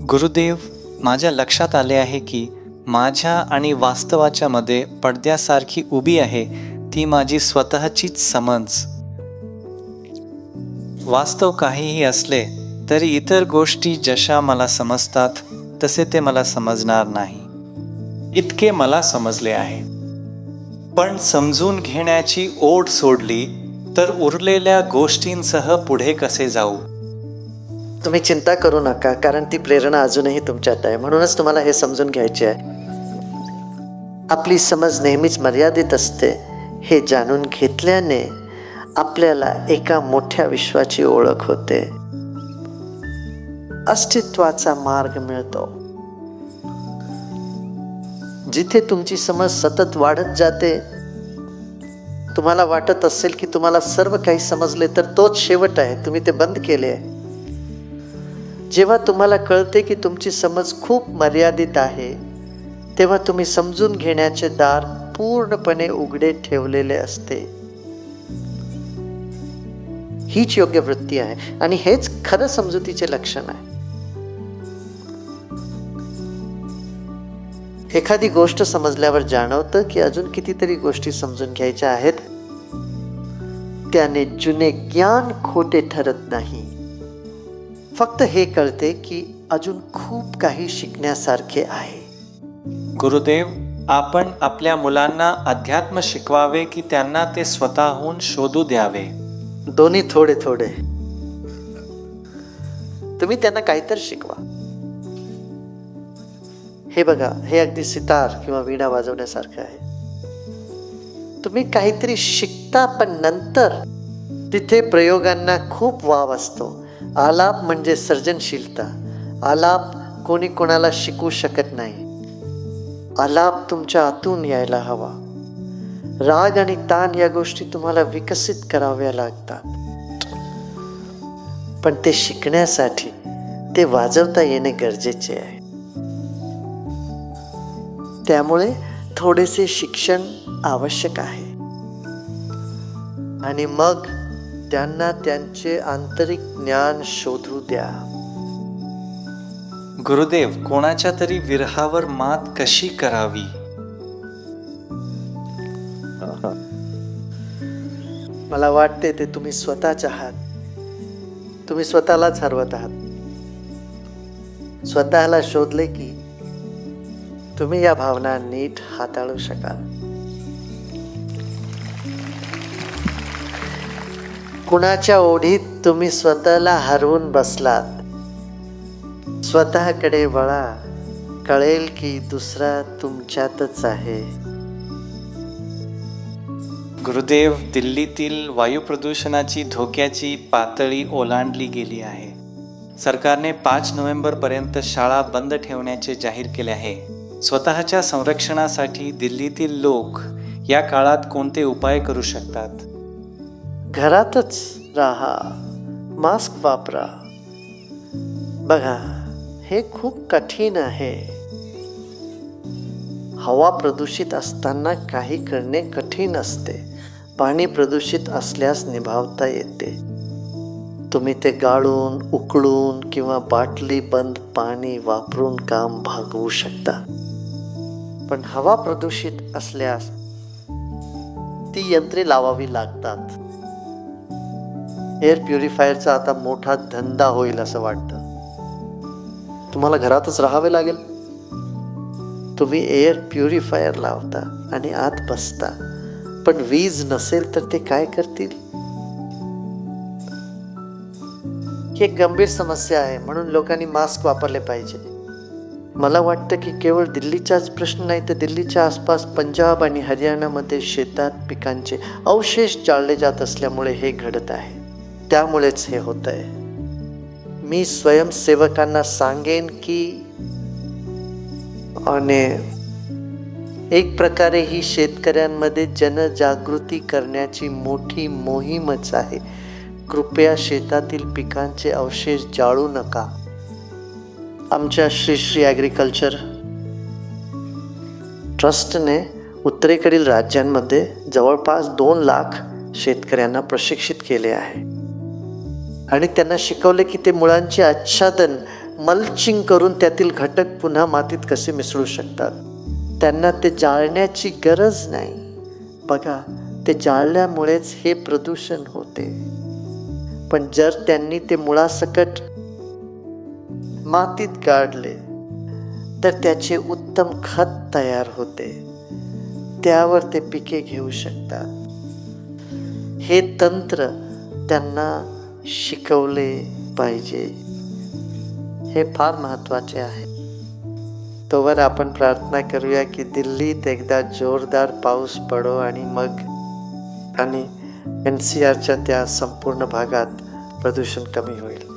गुरुदेव, माझ्या लक्षात आले आहे की माझ्या आणि वास्तवाच्या मध्ये पडद्यासारखी उभी आहे ती माझी स्वतःचीच समज. वास्तव काहीही असले तरी इतर गोष्टी जशा मला समजतात तसे ते मला समजणार नाही, इतके मला समजले आहे. पण समजून घेण्याची ओढ सोडली तर उरलेल्या गोष्टींसह पुढे कसे जाऊ? तुम्ही चिंता करू नका, कारण ती प्रेरणा अजूनही तुमच्यात आहे. म्हणूनच तुम्हाला हे समजून घ्यायचे आहे. आपली समज नेहमीच मर्यादित असते हे जाणून घेतल्याने आपल्याला एका मोठ्या विश्वाची ओळख होते, अस्तित्वाचा मार्ग मिळतो. जिथे तुमची समज सतत वाढत जाते, तुम्हाला वाटत असेल की तुम्हाला सर्व काही समजले तर तोच शेवट आहे, तुम्ही ते बंद केले आहे. जेव्हा तुम्हाला कळते की तुमची समज खूप मर्यादित आहे, तेव्हा तुम्ही समजून घेण्याचे दार पूर्णपणे उघडे ठेवलेले असते. हीच योग्य वृत्ती आहे आणि हेच खरं समजुतीचे लक्षण आहे. एखादी गोष्ट समजल्यावर जाणवतं की अजून कितीतरी गोष्टी समजून घ्यायच्या आहेत. त्याने जुने ज्ञान खोटे ठरत नाही. फक्त हे कळते की अजून खूप काही शिकण्यासारखे आहे. गुरुदेव, आपण आपल्या मुलांना अध्यात्म शिकवावे की त्यांना ते स्वतःहून शोधू द्यावे? दोन्ही थोडे थोडे. तुम्ही त्यांना काहीतरी शिकवा. हे बघा, हे अगदी सितार किंवा वीणा वाजवण्यासारखं आहे. तुम्ही काहीतरी शिकता, पण नंतर तिथे प्रयोगांना खूप वाव असतो. आलाप म्हणजे सर्जनशीलता. आलाप कोणी कोणाला शिकवू शकत नाही. आलाप तुमच्या आतून यायला हवा. राग आणि ताण या गोष्टी तुम्हाला विकसित कराव्या लागतात, पण ते शिकण्यासाठी ते वाजवता येणे गरजेचे आहे. त्यामुळे थोडेसे शिक्षण आवश्यक आहे आणि मग त्यांना त्यांचे आंतरिक ज्ञान शोधू द्या. गुरुदेव, कोणाच्या तरी विरहावर मात कशी करावी? मला वाटते ते तुम्ही स्वतःच आहात. तुम्ही स्वतःलाच हरवत आहात. स्वतःला शोधले की तुम्ही या भावना नीट हाताळू शकाल. कुणाच्या ओढीत तुम्ही स्वतःला हरवून बसलात? स्वतःकडे वळा. कळेल की दुसरा तुमच्यातच आहे. गुरुदेव, दिल्लीतील वायू प्रदूषणाची धोक्याची पातळी ओलांडली गेली आहे. सरकारने 5 नोव्हेंबरपर्यंत शाळा बंद ठेवण्याचे जाहीर केले आहे. स्वतःच्या संरक्षणासाठी दिल्लीतील लोक या काळात कोणते उपाय करू शकतात? घरातच राहा, मास्क वापरा. बघा, हे खूप कठीण आहे. हवा प्रदूषित असताना काही करणे कठीण असते. पाणी प्रदूषित असल्यास निभावता येते. तुम्ही ते गाळून, उकळून किंवा बाटली बंद पाणी वापरून काम भागवू शकता. पण हवा प्रदूषित असल्यास ती यंत्रे लावावी लागतात. एअर प्युरिफायरचा आता मोठा धंदा होईल असं वाटतं. तुम्हाला घरातच राहावे लागेल. तुम्ही एअर प्युरिफायर लावता आणि आत बसता, पण वीज नसेल तर ते काय करतील? ही एक गंभीर समस्या आहे. म्हणून लोकांनी मास्क वापरले पाहिजे. मला वाटतं की केवळ दिल्लीचाच प्रश्न नाही, तर दिल्लीच्या आसपास पंजाब आणि हरियाणामध्ये शेतात पिकांचे अवशेष जाळले जात असल्यामुळे हे घडत आहे. त्यामुळेच हे होत आहे. मी स्वयंसेवकांना सांगेन की आणि एक प्रकारे ही शेतकऱ्यांमध्ये जनजागृती करण्याची मोठी मोहीमच आहे. कृपया शेतातील पिकांचे अवशेष जाळू नका. आमच्या श्री श्री ॲग्रिकल्चर ट्रस्टने उत्तरेकडील राज्यांमध्ये जवळपास 2 लाख शेतकऱ्यांना प्रशिक्षित केले आहे आणि त्यांना शिकवले की ते मुळांचे आच्छादन, मल्चिंग करून त्यातील घटक पुन्हा मातीत कसे मिसळू शकतात. त्यांना ते जाळण्याची गरज नाही. बघा, ते जाळल्यामुळेच हे प्रदूषण होते. पण जर त्यांनी ते मुळासकट मातीत गाडले तर त्याचे उत्तम खत तयार होते. त्यावर ते पिके घेऊ शकतात. हे तंत्र त्यांना शिकवले पाहिजे. हे फार महत्त्वाचे आहे. तोवर आपण प्रार्थना करूया की दिल्लीत एकदा जोरदार पाऊस पडो आणि NCRच्या त्या संपूर्ण भागात प्रदूषण कमी होईल.